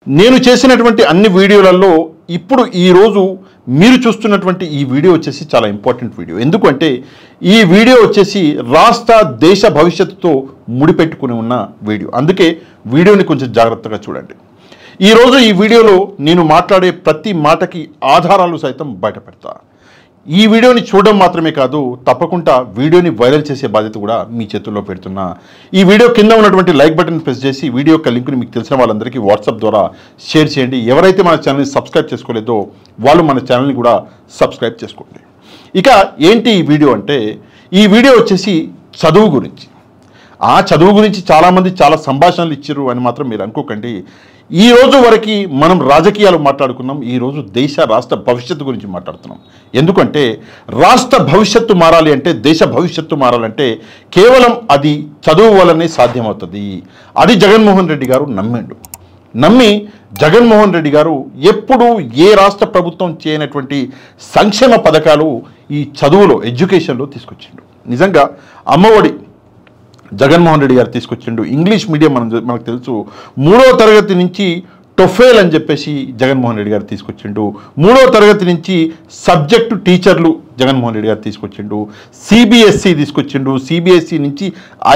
నేను చేసినటువంటి అన్ని వీడియోలలో ఇప్పుడు ఈరోజు మీరు చూస్తున్నటువంటి ఈ వీడియో వచ్చేసి చాలా ఇంపార్టెంట్ వీడియో. ఎందుకంటే ఈ వీడియో వచ్చేసి రాష్ట్ర దేశ భవిష్యత్తుతో ముడిపెట్టుకుని ఉన్న వీడియో. అందుకే వీడియోని కొంచెం జాగ్రత్తగా చూడండి. ఈరోజు ఈ వీడియోలో నేను మాట్లాడే ప్రతి మాటకి ఆధారాలు సైతం బయటపెడతా. ఈ వీడియోని చూడడం మాత్రమే కాదు, తప్పకుండా వీడియోని వైరల్ చేసే బాధ్యత కూడా మీ చేతుల్లో పెడుతున్నా. ఈ వీడియో కింద ఉన్నటువంటి లైక్ బటన్ ప్రెస్ చేసి వీడియో యొక్క లింక్ని మీకు తెలిసిన వాళ్ళందరికీ వాట్సాప్ ద్వారా షేర్ చేయండి. ఎవరైతే మన ఛానల్ని సబ్స్క్రైబ్ చేసుకోలేదో వాళ్ళు మన ఛానల్ని కూడా సబ్స్క్రైబ్ చేసుకోండి. ఇక ఏంటి ఈ వీడియో అంటే, ఈ వీడియో వచ్చేసి చదువు గురించి. ఆ చదువు గురించి చాలామంది చాలా సంభాషణలు ఇచ్చారు అని మాత్రం మీరు అనుకోకండి. ఈ రోజు వరకు మనం రాజకీయాలు మాట్లాడుకున్నాం, ఈరోజు దేశ రాష్ట్ర భవిష్యత్తు గురించి మాట్లాడుతున్నాం. ఎందుకంటే రాష్ట్ర భవిష్యత్తు మారాలి అంటే, దేశ భవిష్యత్తు మారాలంటే కేవలం అది చదువు వల్లనే సాధ్యమవుతుంది. అది జగన్మోహన్ రెడ్డి గారు నమ్మి జగన్మోహన్ రెడ్డి గారు ఎప్పుడు ఏ రాష్ట్ర ప్రభుత్వం చేయనటువంటి సంక్షేమ పథకాలు ఈ చదువులో, ఎడ్యుకేషన్లో తీసుకొచ్చిండు. నిజంగా అమ్మఒడి జగన్మోహన్ రెడ్డి గారు తీసుకొచ్చిండు. ఇంగ్లీష్ మీడియం మనకు తెలుసు. 3వ తరగతి నుంచి టొఫెల్ అని చెప్పేసి జగన్మోహన్ రెడ్డి గారు తీసుకొచ్చిండు. 3వ తరగతి నుంచి సబ్జెక్టు టీచర్లు జగన్మోహన్ రెడ్డి గారు తీసుకొచ్చిండు. సిబిఎస్ఈ తీసుకొచ్చిండు. సిబిఎస్ఈ నుంచి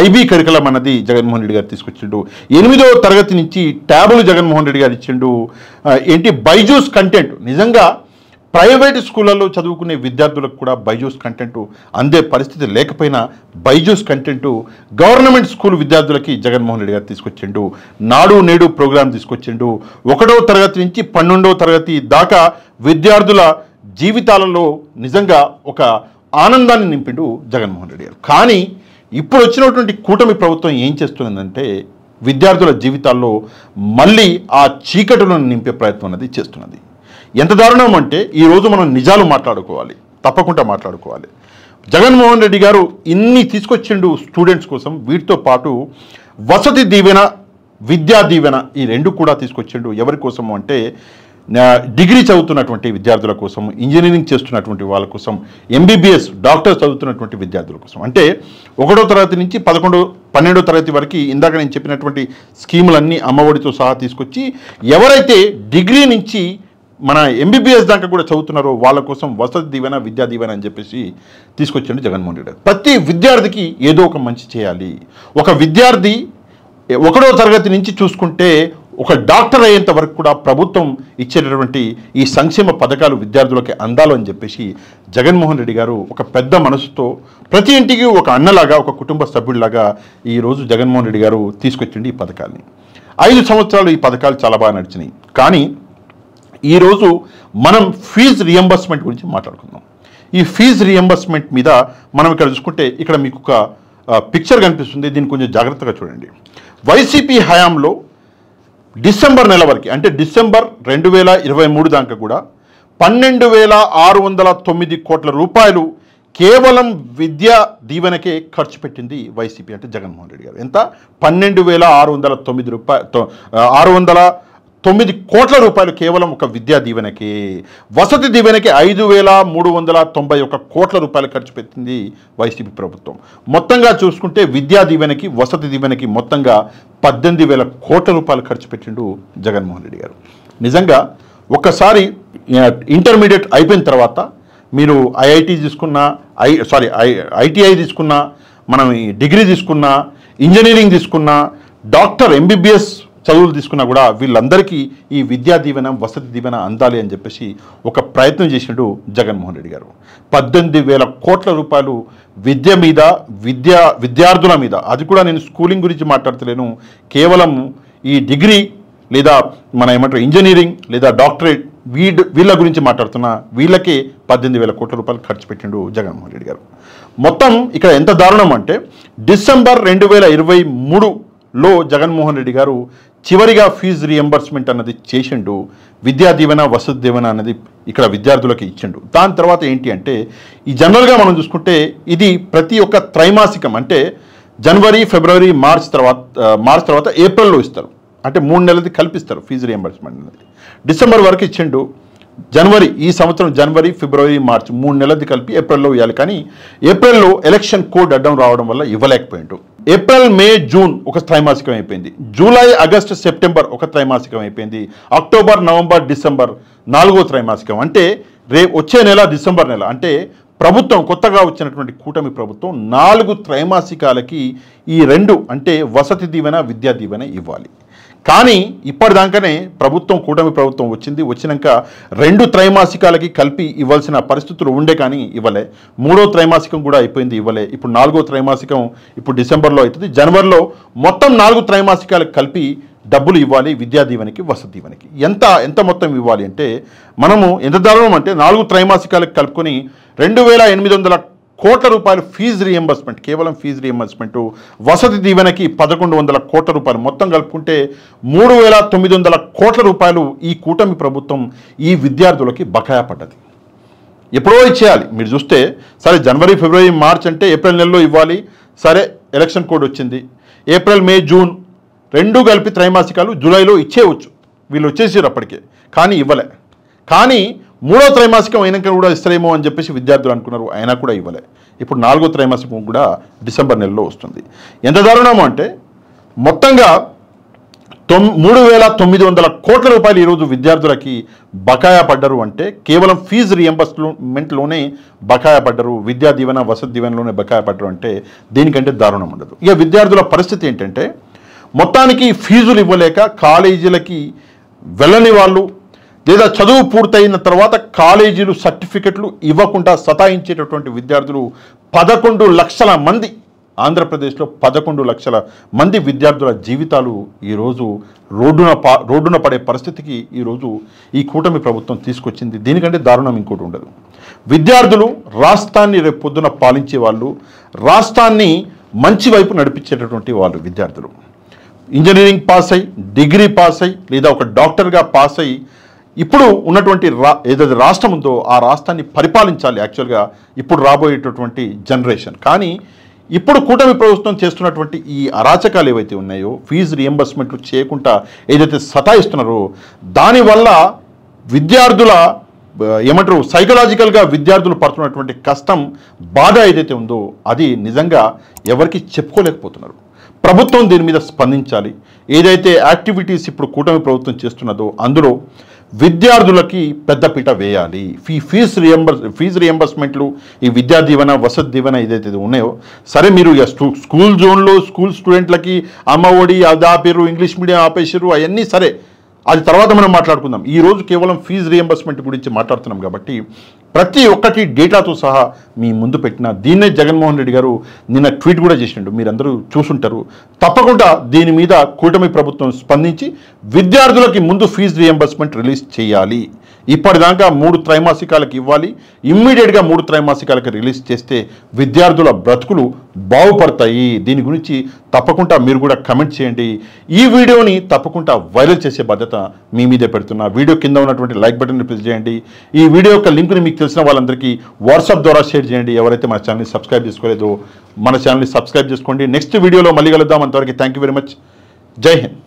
ఐబీ కరికులం అన్నది జగన్మోహన్ రెడ్డి గారు తీసుకొచ్చిండు. 8వ తరగతి నుంచి ట్యాబులు జగన్మోహన్ రెడ్డి గారు ఇచ్చిండు. బైజూస్ కంటెంట్. నిజంగా ప్రైవేట్ స్కూళ్ళల్లో చదువుకునే విద్యార్థులకు కూడా బైజూస్ కంటెంట్ అందే పరిస్థితి లేకపోయినా బైజూస్ కంటెంట్ గవర్నమెంట్ స్కూల్ విద్యార్థులకి జగన్మోహన్ రెడ్డి గారు తీసుకొచ్చిండు. నాడు నేడు ప్రోగ్రాం తీసుకొచ్చిండు. 1వ తరగతి నుంచి 12వ తరగతి దాకా విద్యార్థుల జీవితాలలో నిజంగా ఒక ఆనందాన్ని నింపిండు జగన్మోహన్ రెడ్డి గారు. కానీ ఇప్పుడు వచ్చినటువంటి కూటమి ప్రభుత్వం ఏం చేస్తున్నదంటే, విద్యార్థుల జీవితాల్లో మళ్ళీ ఆ చీకటులను నింపే ప్రయత్నం అనేది చేస్తున్నది. ఎంత దారుణం అంటే, ఈరోజు మనం నిజాలు మాట్లాడుకోవాలి, తప్పకుండా మాట్లాడుకోవాలి. జగన్మోహన్ రెడ్డి గారు ఇన్ని తీసుకొచ్చిండు స్టూడెంట్స్ కోసం. వీటితో పాటు వసతి దీవెన, విద్యా దీవెన, ఈ రెండు కూడా తీసుకొచ్చిండు. ఎవరి కోసము అంటే, డిగ్రీ చదువుతున్నటువంటి విద్యార్థుల కోసం, ఇంజనీరింగ్ చేస్తున్నటువంటి వాళ్ళ కోసం, ఎంబీబీఎస్ డాక్టర్ చదువుతున్నటువంటి విద్యార్థుల కోసం. అంటే 1వ తరగతి నుంచి 12వ తరగతి వరకు ఇందాక నేను చెప్పినటువంటి స్కీములన్నీ అమ్మఒడితో సహా తీసుకొచ్చి, ఎవరైతే డిగ్రీ నుంచి మన ఎంబీబీఎస్ దాకా కూడా చదువుతున్నారో వాళ్ళ కోసం వసతి దీవెన, విద్యా దీవెన అని చెప్పేసి తీసుకొచ్చిండు జగన్మోహన్ రెడ్డి. ప్రతి విద్యార్థికి ఏదో ఒక మంచి చేయాలి. ఒక విద్యార్థి 1వ తరగతి నుంచి చూసుకుంటే ఒక డాక్టర్ అయ్యేంత వరకు కూడా ప్రభుత్వం ఇచ్చేటటువంటి ఈ సంక్షేమ పథకాలు విద్యార్థులకి అందాలు అని చెప్పేసి జగన్మోహన్ రెడ్డి గారు ఒక పెద్ద మనసుతో ప్రతి ఇంటికి ఒక అన్నలాగా, ఒక కుటుంబ సభ్యుడిలాగా ఈరోజు జగన్మోహన్ రెడ్డి గారు తీసుకొచ్చిండు ఈ పథకాల్ని. 5 సంవత్సరాలు ఈ పథకాలు చాలా బాగా నడిచినాయి. కానీ ఈరోజు మనం ఫీజు రియంబర్స్మెంట్ గురించి మాట్లాడుకుందాం. ఈ ఫీజు రియంబర్స్మెంట్ మీద మనం ఇక్కడ చూసుకుంటే, ఇక్కడ మీకు ఒక పిక్చర్ కనిపిస్తుంది. దీన్ని కొంచెం జాగ్రత్తగా చూడండి. వైసీపీ హయాంలో డిసెంబర్ నెల వరకు, అంటే డిసెంబర్ 2023 దాకా కూడా 12,609 కోట్ల రూపాయలు కేవలం విద్యా దీవెనకే ఖర్చు పెట్టింది వైసీపీ, అంటే జగన్మోహన్ రెడ్డి గారు. ఎంత? 12,609 కోట్ల రూపాయలు కేవలం ఒక విద్యా దీవెనకి. వసతి దీవెనకి 5,391 కోట్ల రూపాయలు ఖర్చు పెట్టింది వైసీపీ ప్రభుత్వం. మొత్తంగా చూసుకుంటే విద్యా దీవెనకి, వసతి దీవెనకి మొత్తంగా 18,000 కోట్ల రూపాయలు ఖర్చు పెట్టిండు జగన్మోహన్ రెడ్డి గారు. నిజంగా ఒక్కసారి ఇంటర్మీడియట్ అయిపోయిన తర్వాత మీరు ఐఐటి తీసుకున్నా, ఐటీఐ తీసుకున్నా, మనం డిగ్రీ తీసుకున్నా, ఇంజనీరింగ్ తీసుకున్నా, డాక్టర్ ఎంబీబీఎస్ చదువులు తీసుకున్నా కూడా వీళ్ళందరికీ ఈ విద్యా దీవెన, వసతి దీవెన అందాలి అని చెప్పేసి ఒక ప్రయత్నం చేసిండు జగన్మోహన్ రెడ్డి గారు. 18,000 కోట్ల రూపాయలు విద్య మీద, విద్యార్థుల మీద, అది కూడా నేను స్కూలింగ్ గురించి మాట్లాడతలేను, కేవలం ఈ డిగ్రీ లేదా మన ఏమంటారు ఇంజనీరింగ్ లేదా డాక్టరేట్ వీళ్ళ గురించి మాట్లాడుతున్నా. వీళ్ళకే 18,000 కోట్ల రూపాయలు ఖర్చు పెట్టిండు జగన్మోహన్ రెడ్డి గారు. మొత్తం ఇక్కడ ఎంత దారుణం అంటే, డిసెంబర్ 2023లో జగన్మోహన్ రెడ్డి గారు చివరిగా ఫీజు రియంబర్స్మెంట్ అన్నది చేసిండు. విద్యా దీవెన, వసతి దీవెన అన్నది ఇక్కడ విద్యార్థులకి ఇచ్చిండు. దాని తర్వాత ఏంటి అంటే, ఈ జనరల్గా మనం చూసుకుంటే ఇది ప్రతి ఒక్క త్రైమాసికం, అంటే జనవరి, ఫిబ్రవరి, మార్చ్ తర్వాత ఏప్రిల్లో ఇస్తారు. అంటే 3 నెలలది కల్పిస్తారు ఫీజు రియంబర్స్మెంట్ అనేది. డిసెంబర్ వరకు ఇచ్చిండు. జనవరి, ఈ సంవత్సరం జనవరి, ఫిబ్రవరి, మార్చ్ 3 నెలలది కలిపి ఏప్రిల్లో ఇవ్వాలి. కానీ ఏప్రిల్లో ఎలక్షన్ కోడ్ అడ్డం రావడం వల్ల ఇవ్వలేకపోయిండు. ఏప్రిల్ మే జూన్ ఒక త్రైమాసికం అయిపోయింది, జూలై ఆగస్టు సెప్టెంబర్ ఒక త్రైమాసికం అయిపోయింది, అక్టోబర్ నవంబర్ డిసెంబర్ 4వ త్రైమాసికం. అంటే వచ్చే నెల డిసెంబర్ నెల అంటే ప్రభుత్వం కొత్తగా వచ్చినటువంటి కూటమి ప్రభుత్వం 4 త్రైమాసికాలకి ఈ 2 అంటే వసతి దీవెన విద్యా దీవెన ఇవ్వాలి. కానీ ఇప్పటిదాకానే కూటమి ప్రభుత్వం వచ్చినాక 2 త్రైమాసికాలకి కలిపి ఇవ్వాల్సిన పరిస్థితులు ఉండే కానీ ఇవ్వలే. 3వ త్రైమాసికం కూడా అయిపోయింది, ఇవ్వలే. ఇప్పుడు 4వ త్రైమాసికం ఇప్పుడు డిసెంబర్లో అవుతుంది. జనవరిలో మొత్తం 4 త్రైమాసికాలకు కలిపి డబ్బులు ఇవ్వాలి విద్యా దీవెనకి వసతి దీవెనకి. ఎంత మొత్తం ఇవ్వాలి అంటే మనము ఎంత దారుణం అంటే 4 త్రైమాసికాలకు కలుపుకొని 2,800 కోట్ల రూపాయలు ఫీజు రీఎంబర్స్మెంట్, కేవలం ఫీజు రీఎంబర్స్మెంట్, వసతి దీవెనకి 1,100 కోట్ల రూపాయలు, మొత్తం కలుపుకుంటే 3,900 కోట్ల రూపాయలు ఈ కూటమి ప్రభుత్వం ఈ విద్యార్థులకి బకాయా పడ్డది. ఎప్పుడో ఇచ్చేయాలి. మీరు చూస్తే సరే జనవరి ఫిబ్రవరి మార్చ్ అంటే ఏప్రిల్ నెలలో ఇవ్వాలి, సరే ఎలక్షన్ కోడ్ వచ్చింది. ఏప్రిల్ మే జూన్ 2 కలిపి త్రైమాసికాలు జూలైలో ఇచ్చేయవచ్చు, వీళ్ళు వచ్చేసారు అప్పటికే, కానీ ఇవ్వలే. కానీ 3వ త్రైమాసికం అయినాక కూడా ఇస్తారేమో అని చెప్పేసి విద్యార్థులు అనుకున్నారు, అయినా కూడా ఇవ్వలే. ఇప్పుడు 4వ త్రైమాసికం కూడా డిసెంబర్ నెలలో వస్తుంది. ఎంత దారుణమో అంటే మొత్తంగా 3,900 కోట్ల రూపాయలు ఈరోజు విద్యార్థులకి బకాయా పడ్డరు. అంటే కేవలం ఫీజు రీఎంబర్స్మెంట్లోనే బకాయా పడ్డరు, విద్యా దీవెన వసతి దీవెనలోనే బకాయా పడ్డరు. అంటే దీనికంటే దారుణం ఉండదు. ఇక విద్యార్థుల పరిస్థితి ఏంటంటే మొత్తానికి ఫీజులు ఇవ్వలేక కాలేజీలకి వెళ్ళని వాళ్ళు, లేదా చదువు పూర్తయిన తర్వాత కాలేజీలు సర్టిఫికెట్లు ఇవ్వకుండా సతాయించేటటువంటి విద్యార్థులు 11 లక్షల మంది, ఆంధ్రప్రదేశ్లో 11 లక్షల మంది విద్యార్థుల జీవితాలు ఈరోజు రోడ్డున పడే పరిస్థితికి ఈరోజు ఈ కూటమి ప్రభుత్వం తీసుకొచ్చింది. దీనికంటే దారుణం ఇంకోటి ఉండదు. విద్యార్థులు రాష్ట్రాన్ని రేపు పొద్దున పాలించే వాళ్ళు, రాష్ట్రాన్ని మంచి వైపు నడిపించేటటువంటి వాళ్ళు విద్యార్థులు. ఇంజనీరింగ్ పాస్ అయ్యి, డిగ్రీ పాస్ అయ్యి, లేదా ఒక డాక్టర్గా పాస్ అయ్యి ఇప్పుడు ఉన్నటువంటి ఏదైతే రాష్ట్రం ఉందో ఆ రాష్ట్రాన్ని పరిపాలించాలి యాక్చువల్గా ఇప్పుడు రాబోయేటటువంటి జనరేషన్. కానీ ఇప్పుడు కూటమి ప్రభుత్వం చేస్తున్నటువంటి ఈ అరాచకాలు ఏవైతే ఉన్నాయో, ఫీజు రీఎంబర్స్మెంట్లు చేయకుండా ఏదైతే సతాయిస్తున్నారో, దానివల్ల విద్యార్థుల సైకలాజికల్గా విద్యార్థులు పడుతున్నటువంటి కష్టం, బాధ ఏదైతే ఉందో అది నిజంగా ఎవరికి చెప్పుకోలేకపోతున్నారు. ప్రభుత్వం దీని మీద స్పందించాలి. ఏదైతే యాక్టివిటీస్ ఇప్పుడు కూటమి ప్రభుత్వం చేస్తున్నదో అందులో విద్యార్థులకి పెద్దపీట వేయాలి. ఫీజు రీఎంబర్స్మెంట్లు, ఈ విద్యా దీవెన వసతి దీవెన ఏదైతే ఉన్నాయో, సరే మీరు స్కూల్ జోన్లో స్కూల్ స్టూడెంట్లకి అమ్మ ఒడి అది ఆపేరు, ఇంగ్లీష్ మీడియం ఆపేసారు, అవన్నీ సరే, అది తర్వాత మనం మాట్లాడుకుందాం. ఈరోజు కేవలం ఫీజు రీఎంబర్స్మెంట్ గురించి మాట్లాడుతున్నాం కాబట్టి ప్రతి ఒక్కటి డేటాతో సహా మీ ముందు పెట్టిన దీన్నే జగన్మోహన్ రెడ్డి గారు నిన్న ట్వీట్ కూడా చేసిండు, మీరందరూ చూసుంటారు. తప్పకుండా దీని మీద కూటమి ప్రభుత్వం స్పందించి విద్యార్థులకి ముందు ఫీజు రీఎంబర్స్మెంట్ రిలీజ్ చేయాలి. ఇప్పటిదాకా 3 త్రైమాసికాలకు ఇవ్వాలి, ఇమ్మీడియట్గా 3 త్రైమాసికాలకు రిలీజ్ చేస్తే విద్యార్థుల బ్రతుకులు బాగుపడతాయి. దీని గురించి తప్పకుండా మీరు కూడా కమెంట్ చేయండి. ఈ వీడియోని తప్పకుండా వైరల్ చేసే బాధ్యత మీ మీదే పెడుతున్నా. వీడియో కింద ఉన్నటువంటి లైక్ బటన్ని ప్రెస్ చేయండి. ఈ వీడియో యొక్క లింక్ని మీకు తెలిసిన వాళ్ళందరికీ వాట్సాప్ ద్వారా షేర్ చేయండి. ఎవరైతే మన ఛానల్ని సబ్స్క్రైబ్ చేసుకోలేదో మన ఛానల్ని సబ్స్క్రైబ్ చేసుకోండి. నెక్స్ట్ వీడియోలో మళ్ళీ కలుద్దాం. అంతవరకు థ్యాంక్ యూ వెరీ మచ్. జై హింద్.